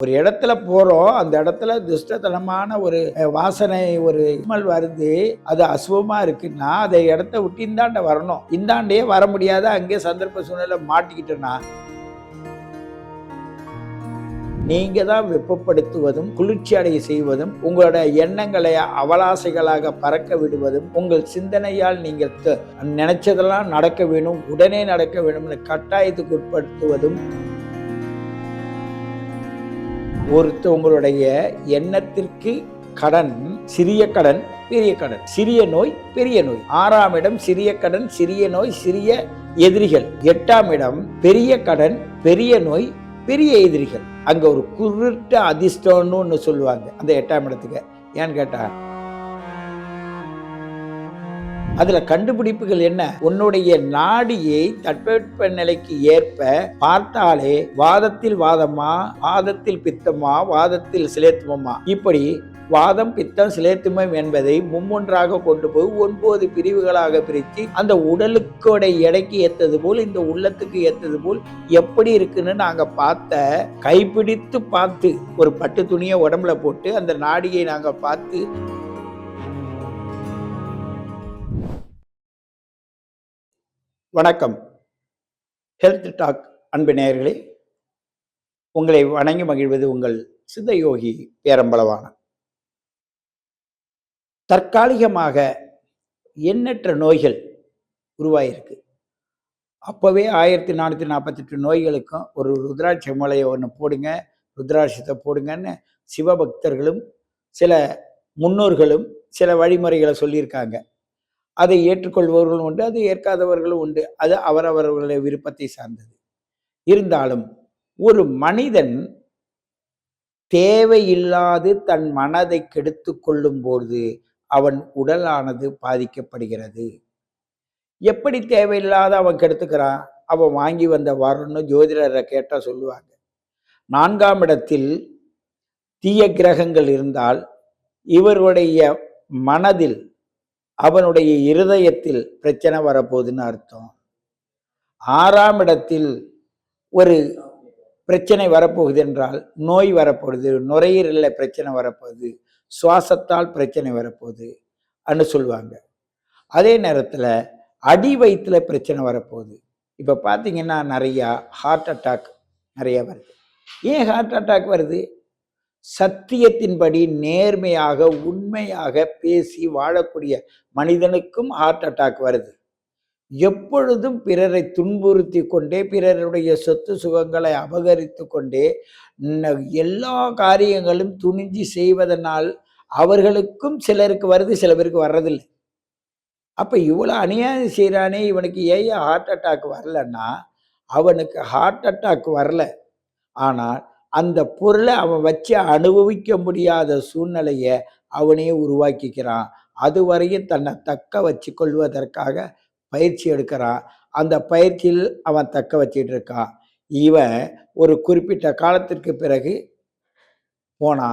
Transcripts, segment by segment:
ஒரு இடத்துல போறோம். அந்த இடத்துல துஷ்டத்தனமான ஒரு வாசனை ஒரு ஸ்மெல் வருது. அது அசுவமா இருக்குன்னா, அந்த இடத்த விட்டு இந்தாண்ட வரணும். இந்தாண்டயே வர முடியாத அங்கே சந்தர்ப்ப சூழ்நிலை மாட்டிக்கிட்டோன்னா, நீங்க தான் வெப்பப்படுத்துவதும், குளிர்ச்சி அடைய செய்வதும், உங்களோட எண்ணங்களை அவலாசைகளாக பறக்க விடுவதும், உங்கள் சிந்தனையால் நீங்கள் நினைச்சதெல்லாம் நடக்க வேணும், உடனே நடக்க வேணும்னு கட்டாயத்துக்கு உட்படுத்துவதும், ஒருத்தவங்களுடைய எண்ணத்திற்கு கடன், சிறிய கடன், பெரிய கடன், சிறிய நோய், பெரிய நோய். 6ஆம் இடம் சிறிய கடன், சிறிய நோய், சிறிய எதிரிகள். 8ஆம் இடம் பெரிய கடன், பெரிய நோய், பெரிய எதிரிகள். அங்க ஒரு குருட்டு அதிர்ஷ்டம்னு ஒன்று சொல்லுவாங்க அந்த 8ஆம் இடத்துக்கு. ஏன்னு கேட்டா, அதுல கண்டுபிடிப்புகள் என்ன? உன்னுடைய நாடியை தட்பவெட்ப நிலைக்கு ஏற்ப பார்த்தாலே வாதத்தில் வாதமா, வாதத்தில் பித்தமா, வாதத்தில் சிலேத்துமமா, இப்படி வாதம் பித்தம் சிலேத்துமம் என்பதை மும்மொன்றாக கொண்டு போய் 9 பிரிவுகளாக பிரித்து அந்த உடலுக்கோட எடைக்கு ஏத்தது போல் இந்த உள்ளத்துக்கு ஏத்தது போல் எப்படி இருக்குன்னு நாங்க பார்த்த, கைப்பிடித்து பார்த்து ஒரு பட்டு துணியை உடம்புல போட்டு அந்த நாடியை நாங்க பார்த்து. வணக்கம். ஹெல்த் டாக் அன்பு நேயர்களே, உங்களை வணங்கி மகிழ்வது உங்கள் சித்தயோகி பேரம்பலவாணன். தற்காலிகமாக எண்ணற்ற நோய்கள் உருவாயிருக்கு. அப்போவே 1448 நோய்களுக்கும் ஒரு ருத்ராட்ச மலையை ஒன்று போடுங்க, ருத்ராட்சத்தை போடுங்கன்னு சிவபக்தர்களும் சில முன்னோர்களும் சில வழிமுறைகளை சொல்லியிருக்காங்க. அதை ஏற்றுக்கொள்பவர்களும் உண்டு, அதை ஏற்காதவர்களும் உண்டு. அது அவரவர்களுடைய விருப்பத்தை சார்ந்தது. இருந்தாலும் ஒரு மனிதன் தேவையில்லாது தன் மனதை கெடுத்து கொள்ளும் போது அவன் உடலானது பாதிக்கப்படுகிறது. எப்படி தேவையில்லாத அவன் கெடுத்துக்கிறான்? அவன் வாங்கி வந்த வரன்னு ஜோதிடரை கேட்டால் சொல்லுவாங்க. 4ஆம் இடத்தில் தீய கிரகங்கள் இருந்தால் இவருடைய மனதில், அவனுடைய இருதயத்தில் பிரச்சனை வரப்போகுதுன்னு அர்த்தம். 6ஆம் இடத்தில் ஒரு பிரச்சனை வரப்போகுது என்றால் நோய் வரப்போகுது, நுரையீரலில் பிரச்சனை வரப்போகுது, சுவாசத்தால் பிரச்சனை வரப்போகுது அன்னு சொல்லுவாங்க. அதே நேரத்தில் அடி வயிற்றில் பிரச்சனை வரப்போகுது. இப்போ பார்த்தீங்கன்னா நிறையா ஹார்ட் அட்டாக் நிறைய வருது. ஏன் ஹார்ட் அட்டாக் வருது? சத்தியத்தின்படி நேர்மையாக உண்மையாக பேசி வாழக்கூடிய மனிதனுக்கும் ஹார்ட் அட்டாக் வருது. எப்பொழுதும் பிறரை துன்புறுத்தி கொண்டே, பிறருடைய சொத்து சுகங்களை அபகரித்து கொண்டே எல்லா காரியங்களும் துணிஞ்சு செய்வதனால் அவர்களுக்கும் சிலருக்கு வருது, சில பேருக்கு வர்றதில்லை. அப்ப இவ்வளோ அநியாயம் செய்கிறானே, இவனுக்கு ஏன் ஹார்ட் அட்டாக் வரலன்னா, அவனுக்கு ஹார்ட் அட்டாக் வரல, ஆனால் அந்த பொருளை அவன் வச்சு அனுபவிக்க முடியாத சூழ்நிலையை அவனே உருவாக்கிக்கிறான். அதுவரையும் தன்னை தக்க வச்சு கொள்வதற்காக பயிற்சி எடுக்கிறான். அந்த பயிற்சியில் அவன் தக்க வச்சிட்டு இருக்கான். இவன் ஒரு குறிப்பிட்ட காலத்திற்கு பிறகு போனா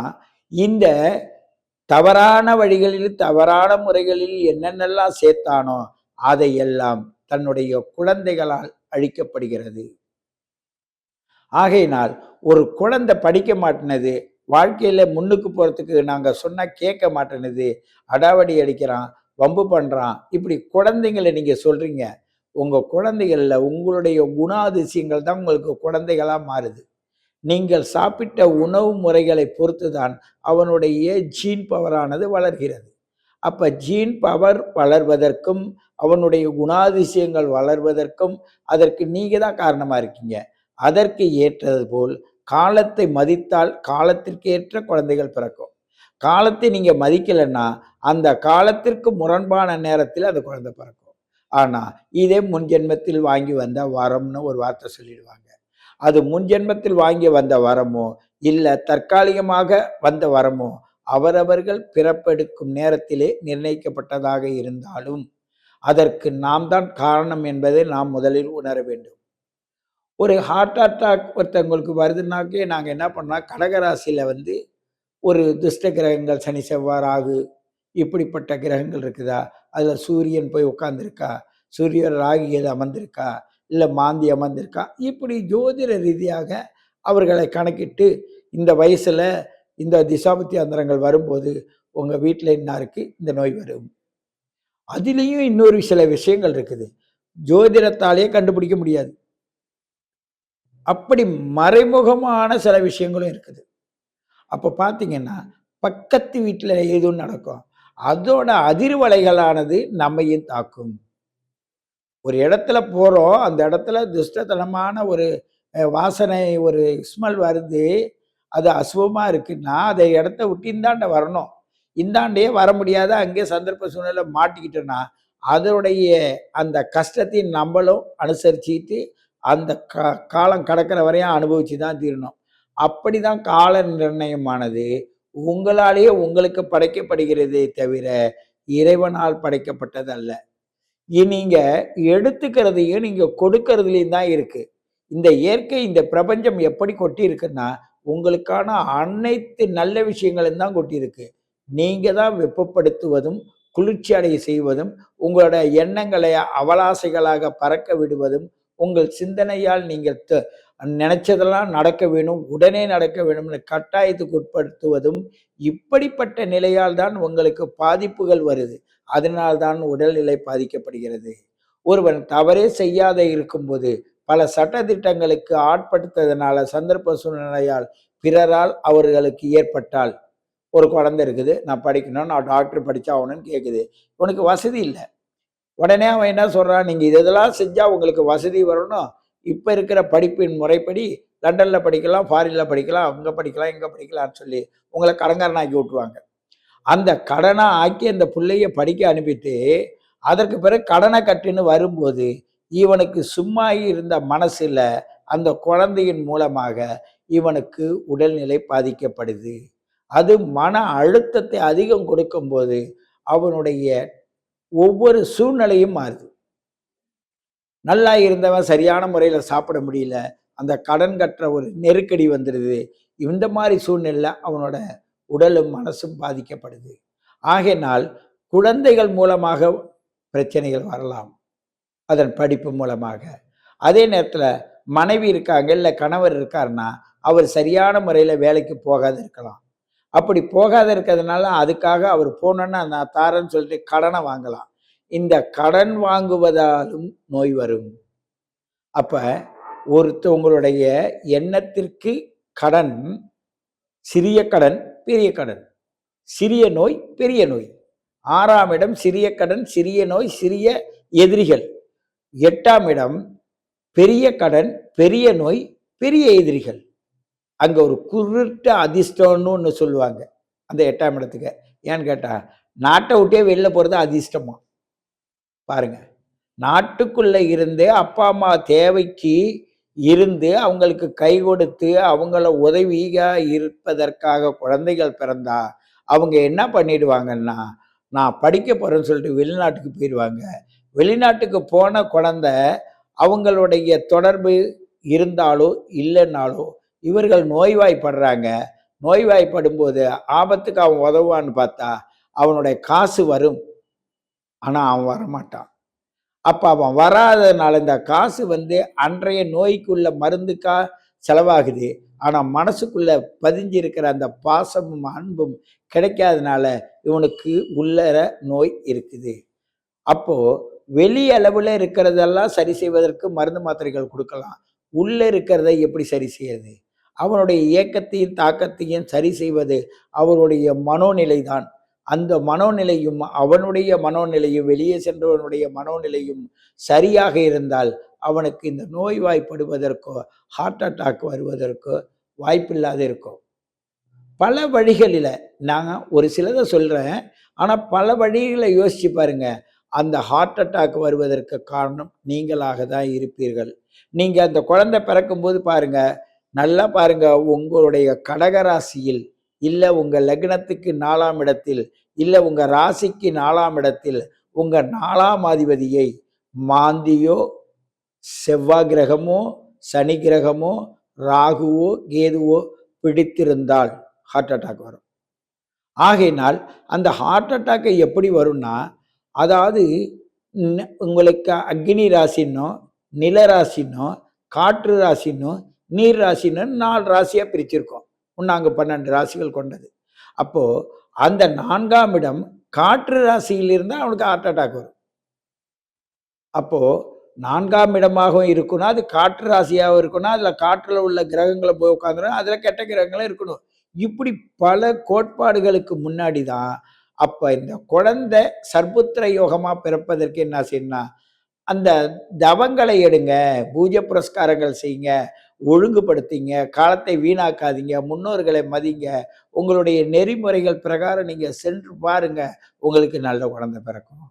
இந்த தவறான வழிகளில் தவறான முறைகளில் என்னென்னலாம் சேர்த்தானோ அதையெல்லாம் தன்னுடைய குழந்தைகளால் அழிக்கப்படுகிறது. ஆகையினால் ஒரு குழந்தை படிக்க மாட்டேனது, வாழ்க்கையில முன்னுக்கு போறதுக்கு நாங்க சொன்னா கேட்க மாட்டேனுது, அடாவடி அடிக்கிறான், வம்பு பண்றான், இப்படி குழந்தைங்களை நீங்க சொல்றீங்க. உங்க குழந்தைகள்ல உங்களுடைய குணாதிசயங்கள் தான் உங்களுக்கு குழந்தைகளா மாறுது. நீங்கள் சாப்பிட்ட உணவு முறைகளை பொறுத்துதான் அவனுடைய ஜீன் பவரானது வளர்கிறது. அப்ப ஜீன் பவர் வளர்வதற்கும் அவனுடைய குணாதிசயங்கள் வளர்வதற்கும் அதற்கு நீங்க தான் காரணமா இருக்கீங்க. அதற்கு ஏற்றது போல் காலத்தை மதித்தால் காலத்திற்கு ஏற்ற குழந்தைகள் பிறக்கும். காலத்தை நீங்க மதிக்கலைன்னா அந்த காலத்திற்கு முரண்பான நேரத்தில் அந்த குழந்தை பிறக்கும். ஆனா இதே முன்ஜென்மத்தில் வாங்கி வந்த வரம்னு ஒரு வார்த்தை சொல்லிடுவாங்க. அது முன்ஜென்மத்தில் வாங்கி வந்த வரமோ இல்லை தற்காலிகமாக வந்த வரமோ அவரவர்கள் பிறப்பெடுக்கும் நேரத்திலே நிர்ணயிக்கப்பட்டதாக இருந்தாலும் அதற்கு நாம் தான் காரணம் என்பதை நாம் முதலில் உணர வேண்டும். ஒரு ஹார்ட் அட்டாக் ஒருத்தவங்களுக்கு வருதுன்னாக்கே நாங்கள் என்ன பண்ணோம், கடகராசியில் ஒரு துஷ்ட கிரகங்கள் சனி செவ்வாய் ராகு இப்படிப்பட்ட கிரகங்கள் இருக்குதா, அதில் சூரியன் போய் உட்காந்துருக்கா, சூரியன் ராகு எது அமர்ந்திருக்கா, இல்லை மாந்தி அமர்ந்திருக்கா, இப்படி ஜோதிட ரீதியாக அவர்களை கணக்கிட்டு இந்த வயசுல இந்த திசாபுத்தி அந்தரங்கள் வரும்போது உங்க வீட்டுல இன்னாருக்கு இந்த நோய் வரும். அதுலேயும் இன்னொரு சில விஷயங்கள் இருக்குது. ஜோதிடத்தாலேயே கண்டுபிடிக்க முடியாது. அப்படி மறைமுகமான சில விஷயங்களும் இருக்குது. அப்ப பார்த்தீங்கன்னா, பக்கத்து வீட்ல எதுவும் நடக்கும். அதோட அதிர்வலைகளானது நம்மையும் தாக்கும். ஒரு இடத்துல போறோம். அந்த இடத்துல துஷ்டத்தனமான ஒரு வாசனை, ஒரு ஸ்மெல் வருது. அது அசுவமா இருக்குன்னா, அந்த இடத்த விட்டு இந்தாண்ட வரணும். இந்தாண்டயே வர முடியாத அங்கேயே சந்தர்ப்ப சூழ்நிலை மாட்டிக்கிட்டோன்னா, அதோடைய அந்த கஷ்டத்தையும் நம்மளும் அனுசரிச்சுட்டு, அந்த காலம் கடக்கிற வரையும் அனுபவிச்சு தான் தீரணும். அப்படிதான் கால நிர்ணயமானது உங்களாலேயே உங்களுக்கு படைக்கப்படுகிறதே தவிர, இறைவனால் படைக்கப்பட்டது அல்ல. நீங்க எடுத்துக்கிறதையும், நீங்க கொடுக்கறதுலயும் தான் இருக்கு. இந்த இயற்கை, இந்த பிரபஞ்சம் எப்படி கொட்டியிருக்குன்னா, உங்களுக்கான அனைத்து நல்ல விஷயங்களும் தான் கொட்டியிருக்கு. நீங்க தான் வெப்பப்படுத்துவதும், குளிர்ச்சி அடைய செய்வதும், உங்களோட எண்ணங்களை அவலாசைகளாக பறக்க விடுவதும், உங்கள் சிந்தனையால் நீங்கள் நினைச்சதெல்லாம் நடக்க வேணும், உடனே நடக்க வேணும்னு கட்டாயத்துக்கு உட்படுத்துவதும், இப்படிப்பட்ட நிலையால் தான் உங்களுக்கு பாதிப்புகள் வருது. அதனால்தான் உடல்நிலை பாதிக்கப்படுகிறது. ஒருவன் தவறே செய்யாத இருக்கும்போது பல சட்ட திட்டங்களுக்கு ஆட்படுத்ததுனால சந்தர்ப்ப சூழ்நிலையால் பிறரால் அவர்களுக்கு ஏற்பட்டால், ஒரு குழந்தை இருக்குது, நான் படிக்கணும், நான் டாக்டர் படிச்சாகணும்னு கேட்குது. உனக்கு வசதி இல்லை. உடனே அவன் என்ன சொல்றான், நீங்க இதெல்லாம் செஞ்சா உங்களுக்கு வசதி வரணும். இப்ப இருக்கிற படிப்பின் முறைப்படி லண்டன்ல படிக்கலாம், ஃபாரின்ல படிக்கலாம், அங்க படிக்கலாம், இங்க படிக்கலாம்னு சொல்லி உங்களை கடன்காரனாக்கி விட்டுருவாங்க. அந்த கடனா ஆக்கி அந்த பிள்ளைய படிக்க அனுப்பிட்டு, அதற்கு பிறகு கடனை கட்டுன்னு வரும்போது, இவனுக்கு சும்மா இருந்த மனசுல அந்த குழந்தையின் மூலமாக இவனுக்கு உடல்நிலை பாதிக்கப்படுது. அது மன அழுத்தத்தை அதிகம் கொடுக்கும்போது, அவனுடைய ஒவ்வொரு சூழ்நிலையும் மாறுது. நல்லா இருந்தவன் சரியான முறையில சாப்பிட முடியல. அந்த கடன் கட்டுற ஒரு நெருக்கடி வந்துடுது. இந்த மாதிரி சூழ்நிலையில அவனோட உடலும் மனசும் பாதிக்கப்படுது. ஆகையினால் குழந்தைகள் மூலமாக பிரச்சனைகள் வரலாம். அதன் படிப்பு மூலமாக. அதே நேரத்துல மனைவி இருக்காங்க, இல்ல கணவர் இருக்காருன்னா, அவர் சரியான முறையில வேலைக்கு போகாது இருக்கலாம். அப்படி போகாத இருக்கிறதுனால அதுக்காக அவர் போனோன்னா நான் தாரேன்னு சொல்லிட்டு கடனை வாங்கலாம். இந்த கடன் வாங்குவதாலும் நோய் வரும். அப்ப ஒருத்தவங்களுடைய எண்ணத்திற்கு கடன், சிறிய கடன், பெரிய கடன். சிறிய நோய், பெரிய நோய். 6ஆம் இடம் சிறிய கடன், சிறிய நோய், சிறிய எதிரிகள். 8ஆம் இடம் பெரிய கடன், பெரிய நோய், பெரிய எதிரிகள். அங்க ஒரு குருட்டு அதிர்ஷ்டம்னு ஒண்ணு சொல்லுவாங்க. அந்த 8ஆம் இடத்துக்கு. ஏன்னு கேட்டா, நாட்டை விட்டே வெளில போறது அதிர்ஷ்டமா. பாருங்க. நாட்டுக்குள்ள இருந்தே அப்பா, அம்மா தேவைக்கு இருந்து அவங்களுக்கு கை கொடுத்து அவங்கள உதவியா இருப்பதற்காக குழந்தைகள் பிறந்தா, அவங்க என்ன பண்ணிடுவாங்கன்னா, நான் படிக்க போறேன்னு சொல்லிட்டு வெளிநாட்டுக்கு போயிடுவாங்க. வெளிநாட்டுக்கு போன குழந்தை அவங்களுடைய தொடர்பு இருந்தாலோ இல்லைன்னாலோ இவர்கள் நோய்வாய்ப்படுறாங்க. நோய்வாய்ப்படும்போது ஆபத்துக்கு அவன் உதவுவான்னு பார்த்தா அவனுடைய காசு வரும். ஆனா அவன் வரமாட்டான். அப்ப அவன் வராதனால இந்த காசு அன்றைய நோய்க்குள்ள மருந்துக்கா செலவாகுது. ஆனா மனசுக்குள்ள பதிஞ்சிருக்கிற அந்த பாசமும் அன்பும் கிடைக்காதனால இவனுக்கு உள்ளர நோய் இருக்குது. அப்போ வெளி அளவுல இருக்கிறதெல்லாம் சரி செய்வதற்கு மருந்து மாத்திரைகள் கொடுக்கலாம். உள்ள இருக்கிறதை எப்படி சரி செய்யறது? அவனுடைய இயக்கத்தையும் தாக்கத்தையும் சரி செய்வது அவருடைய மனோநிலை தான். அந்த மனோநிலையும் அவனுடைய மனோநிலையும் வெளியே சென்றவனுடைய மனோநிலையும் சரியாக இருந்தால் அவனுக்கு இந்த நோய்வாய்ப்படுவதற்கோ ஹார்ட் அட்டாக் வருவதற்கோ வாய்ப்பில்லாத இருக்கும். பல வழிகளில் நான் ஒரு சிலதை சொல்றேன். ஆனா பல வழிகளை யோசிச்சு பாருங்க. அந்த ஹார்ட் அட்டாக் வருவதற்கு காரணம் நீங்களாக தான் இருப்பீர்கள். நீங்க அந்த குழந்தை பிறக்கும்போது பாருங்க, நல்லா பாருங்க, உங்களுடைய கடகராசியில் இல்ல உங்க லக்னத்துக்கு 4ஆம் இடத்தில், இல்ல உங்க ராசிக்கு 4ஆம் இடத்தில் உங்க 4ஆம் அதிபதியை மாந்தியோ, செவ்வாய் கிரகமோ, சனி கிரகமோ, ராகுவோ, கேதுவோ பிடித்திருந்தால் ஹார்ட் அட்டாக் வரும். ஆகையினால் அந்த ஹார்ட் அட்டாக்கை எப்படி வரும்னா, அதாவது உங்களுக்கு அக்னி ராசினோ, நில ராசினோ, காற்று ராசினோ, நீர் ராசின்னு 4 ராசியா பிரிச்சிருக்கோம். அங்கு 12 ராசிகள் கொண்டது. அப்போ அந்த 4ஆம் இடம் காற்று ராசியில் இருந்தா அவனுக்கு ஹார்ட் அட்டாக் வரும். அப்போ 4ஆம் இடமாகவும் இருக்குன்னா, அது காற்று ராசியாவும் இருக்கணும். அதுல காற்றுல உள்ள கிரகங்கள போய் உட்கார்ந்துரும். அதுல கெட்ட கிரகங்களும் இருக்கணும். இப்படி பல கோட்பாடுகளுக்கு முன்னாடி தான், அப்ப இந்த குழந்தை சர்புத்திர யோகமா பிறப்பதற்கு என்ன செய்யணும்னா, அந்த தவங்களை எடுங்க, பூஜை புரஸ்காரங்கள் செய்யுங்க, ஒழுங்குபடுத்திங்க, காலத்தை வீணாக்காதீங்க, முன்னோர்களை மதிங்க, உங்களுடைய நெறிமுறைகள் பிரகாரம் நீங்க சென்று பாருங்க, உங்களுக்கு நல்ல குழந்தை பிறக்கும்.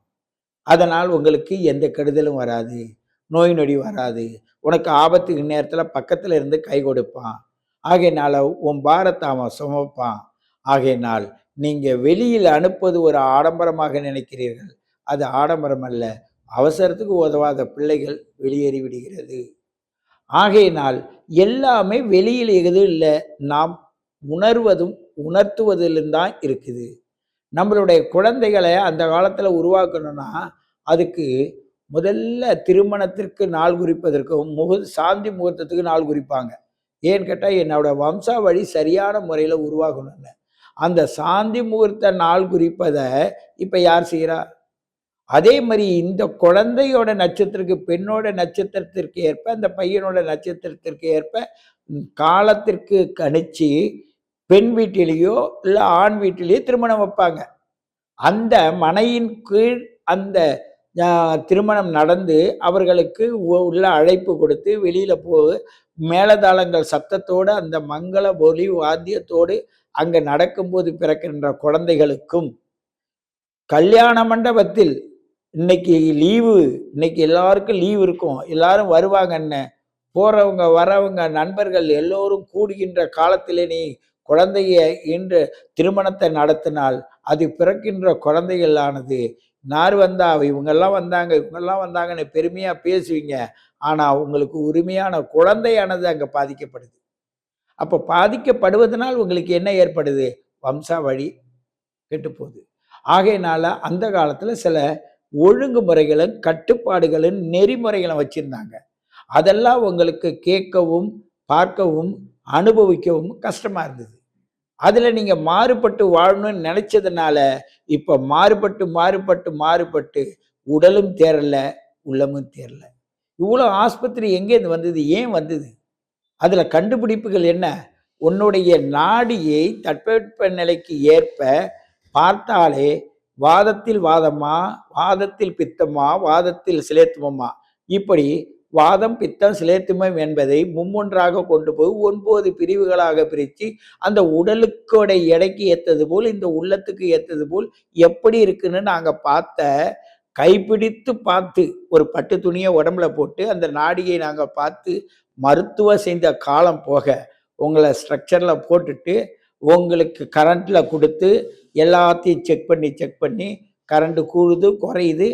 அதனால் உங்களுக்கு எந்த கெடுதலும் வராது. நோய் நொடி வராது. உனக்கு ஆபத்து நேரத்துல பக்கத்துல இருந்து கை கொடுப்பான். ஆகையினால உன் பாரத்த அவன் சுமப்பான். ஆகையினால் நீங்க வெளியில் அனுப்புவது ஒரு ஆடம்பரமாக நினைக்கிறீர்கள். அது ஆடம்பரம் அல்ல. அவசரத்துக்கு உதவாத பிள்ளைகள் வெளியேறி விடுகிறது. ஆகையினால் எல்லாமே வெளியில் எதுவும் இல்ல. நாம் உணர்வதும், உணர்த்துவதிலும் தான் இருக்குது. நம்மளுடைய குழந்தைகள அந்த காலத்துல உருவாக்கணும்னா, அதுக்கு முதல்ல திருமணத்திற்கு நாள் குறிப்பதற்கும், சாந்தி முகூர்த்தத்துக்கு நாள் குறிப்பாங்க. ஏன்னு கேட்டா, என்னோட வம்சாவழி சரியான முறையில உருவாகணும்னு. அந்த சாந்தி முகூர்த்த நாள் குறிப்பத இப்ப யார் செய்றா? அதே மாரி இந்த குழந்தையோட நட்சத்திரக்கு பெண்ணோட நட்சத்திரத்திற்கு ஏற்ப, அந்த பையனோட நட்சத்திரத்திற்கு ஏற்ப காலத்திற்கு கணிச்சு, பெண் வீட்டிலேயோ, இல்ல ஆண் வீட்டிலேயோ திருமணம் வைப்பாங்க. அந்த மனையின் கீழ் அந்த அ திருமணம் நடந்து, அவர்களுக்கு உள்ள அழைப்பு கொடுத்து, வெளியில மேளதாளங்கள் சத்தத்தோடு, அந்த மங்கள ஒலி வாத்தியத்தோடு அங்க நடக்கும்போது பிறக்கின்ற குழந்தைகளுக்கும், கல்யாண மண்டபத்தில் இன்னைக்கு லீவு, இன்னைக்கு எல்லாருக்கும் லீவ் இருக்கும். எல்லாரும் வருவாங்கன்னு, போறவங்க, வரவங்க, நண்பர்கள் எல்லோரும் கூடுகின்ற காலத்திலே நீ குழந்தைய இன்று திருமணத்தை நடத்தினால், அது பிறக்கின்ற குழந்தைகளானது, "இன்னார் வந்தா, இவங்கெல்லாம் வந்தாங்க, இவங்கெல்லாம் வந்தாங்கன்னு" பெருமையா பேசுவீங்க. ஆனா, உங்களுக்கு உரிமையான குழந்தையானது அங்க பாதிக்கப்படுது. அப்ப பாதிக்கப்படுவதனால் உங்களுக்கு என்ன ஏற்படுது? வம்சாவழி கெட்டுப்போகுது. ஆகையினால அந்த காலத்துல சில ஒழுங்குமுறைகளும், கட்டுப்பாடுகளும், நெறிமுறைகளும் வச்சிருந்தாங்க. அதெல்லாம் உங்களுக்கு கேட்கவும், பார்க்கவும், அனுபவிக்கவும் கஷ்டமா இருந்தது. அதுல நீங்க மாறுபட்டு வாழணும்னு நெனைச்சதுனால, இப்ப மாறுபட்டு உடலும் தேறல, உள்ளமும் தேறல. இவ்வளோ ஆஸ்பத்திரி எங்கேருந்து வந்தது? ஏன் வந்தது? அதுல கண்டுபிடிப்புகள் என்ன? உன்னுடைய நாடியை தட்பவெட்ப நிலைக்கு ஏற்ப பார்த்தாலே, வாதத்தில் வாதமா, வாதத்தில் பித்தமா, வாதத்தில் சிலேத்துமமா, இப்படி வாதம், பித்தம், சிலேத்துமம் என்பதை மும்மொன்றாக கொண்டு போய் 9 பிரிவுகளாக பிரிச்சு, அந்த உடலுக்கோட எடைக்கு ஏத்தது போல், இந்த உள்ளத்துக்கு ஏத்தது போல் எப்படி இருக்குன்னு நாங்க பார்த்த, கைப்பிடித்து பார்த்து, ஒரு பட்டு துணிய உடம்புல போட்டு, அந்த நாடியை நாங்க பார்த்து, மருத்துவம் செய்த காலம் போக, உங்கள ஸ்ட்ரக்சர்ல போட்டுட்டு, உங்களுக்கு கரண்ட்ல குடுத்து, எல்லாத்தையும் செக் பண்ணி, கரண்ட் கூடுது, குறையுது,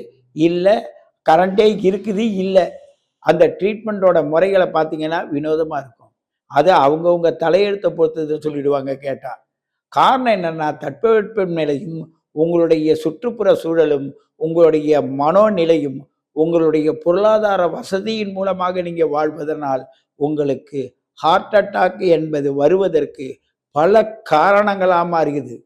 இல்ல கரண்டே இருக்குது, இல்ல. அந்த ட்ரீட்மெண்ட்டோட முறைகள பார்த்தீங்கன்னா, வினோதமா இருக்கும். அது அவங்கவங்க தலையெழுத்த பொறுத்ததுன்னு சொல்லிடுவாங்க கேட்டா. காரணம் என்னன்னா, தட்பவெட்ப நிலையும், உங்களுடைய சுற்றுப்புற சூழலும், உங்களுடைய மனோநிலையும், உங்களுடைய பொருளாதார வசதியின் மூலமாக நீங்க வாழ்வதனால், உங்களுக்கு ஹார்ட் அட்டாக் என்பது வருவதற்கு பல காரணங்களா மாறுகிறது.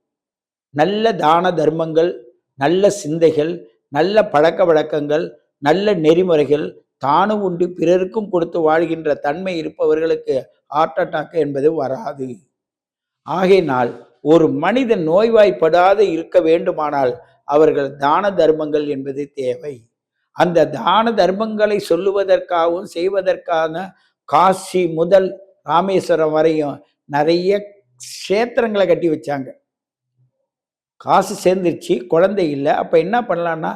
நல்ல தான தர்மங்கள், நல்ல சிந்தைகள், நல்ல பழக்கவழக்கங்கள், நல்ல நெறிமுறைகள், தானும் உண்டு பிறருக்கும் கொடுத்து வாழ்கின்ற தன்மை இருப்பவர்களுக்கு ஹார்ட் அட்டாக் என்பது வராது. ஆகையினால் ஒரு மனிதன் நோய்வாய்ப்படாது இருக்க வேண்டுமானால் அவர்கள் தான தர்மங்கள் என்பது தேவை. அந்த தான தர்மங்களை சொல்லுவதற்காகவும் செய்வதற்கான காசி முதல் ராமேஸ்வரம் வரையும் நிறைய க்ஷேத்திரங்களை கட்டி வச்சாங்க. காசு சேர்ந்துருச்சு, குழந்தை இல்ல. அப்ப என்ன பண்ணலான்னா,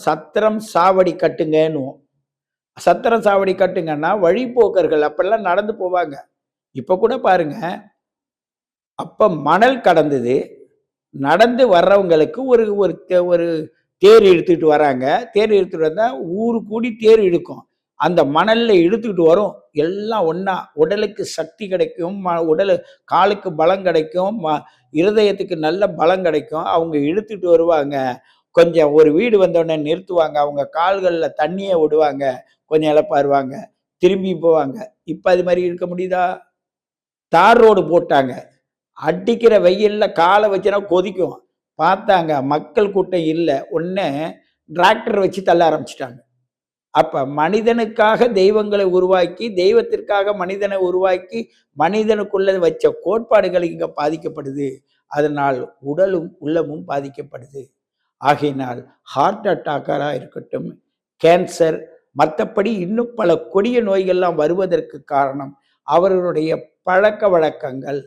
சத்திரம் சாவடி கட்டுங்கன்னுவோம். சத்திரம் சாவடி கட்டுங்கன்னா, வழிப்போக்கர்கள் அப்பல்லாம் நடந்து போவாங்க. இப்ப கூட பாருங்க, அப்ப மணல் கடந்தது. நடந்து வர்றவங்களுக்கு ஒரு ஒரு ஒரு தேர் இழுத்துட்டு வராங்க. தேர் இழுத்துட்டு வந்தா ஊரு கூடி தேர் இழுக்கும். அந்த மணல்ல இழுத்துக்கிட்டு வரும். எல்லாம் ஒண்ணா. உடலுக்கு சக்தி கிடைக்கும். காலுக்கு பலம் கிடைக்கும். இருதயத்துக்கு நல்ல பலம் கிடைக்கும். அவங்க இழுத்துட்டு வருவாங்க. கொஞ்சம் ஒரு வீடு வந்தோடனே நிறுத்துவாங்க. அவங்க கால்கள்ல தண்ணிய விடுவாங்க. கொஞ்சம் இளைப்பாறுவாங்க. திரும்பி போவாங்க. இப்ப அது மாரி இருக்க முடியுதா? தார் ரோடு போட்டாங்க. அடிக்கிற வெயில்ல கால வச்சுனா கொதிக்கும். பார்த்தாங்க மக்கள் கூட்டம் இல்ல. உடனே டிராக்டர் வச்சு தள்ள ஆரம்பிச்சுட்டாங்க. அப்ப மனிதனுக்காக தெய்வங்களை உருவாக்கி, தெய்வத்திற்காக மனிதனை உருவாக்கி, மனிதனுக்குள்ள வச்ச கோட்பாடுகள் இங்க பாதிக்கப்படுது. அதனால் உடலும், உள்ளமும் பாதிக்கப்படுது. ஆகையினால் ஹார்ட் அட்டாக்கரா இருக்கட்டும், கேன்சர், மத்தபடி இன்னும் பல கொடிய நோய்கள்லாம் வருவதற்கு காரணம் அவர்களுடைய பழக்கவழக்கங்கள்,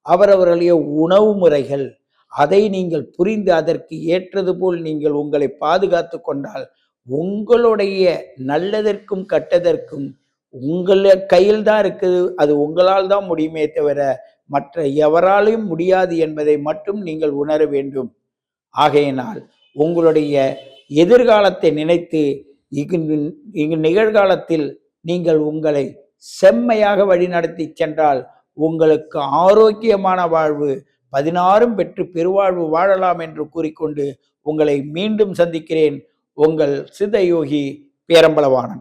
அவரவர்களுடைய உணவு முறைகள். அதை நீங்கள் புரிந்து அதற்கு ஏற்றது போல் நீங்கள் உங்களை பாதுகாத்துக் கொண்டால், உங்களுடைய நல்லதற்கும், கெட்டதற்கும் உங்கள கையில் தான் இருக்குது. அது உங்களால் தான் முடியுமே தவிர, மற்ற எவராலும் முடியாது என்பதை மட்டும் நீங்கள் உணர வேண்டும். ஆகையினால் உங்களுடைய எதிர்காலத்தை நினைத்து இங்கு நிகழ்காலத்தில் நீங்கள் உங்களை செம்மையாக வழிநடத்தி சென்றால் உங்களுக்கு ஆரோக்கியமான வாழ்வு 16ம் பெற்று பெருவாழ்வு வாழலாம் என்று கூறிக்கொண்டு உங்களை மீண்டும் சந்திக்கிறேன். உங்கள் சித்த யோகி பேரம்பலவாணன்.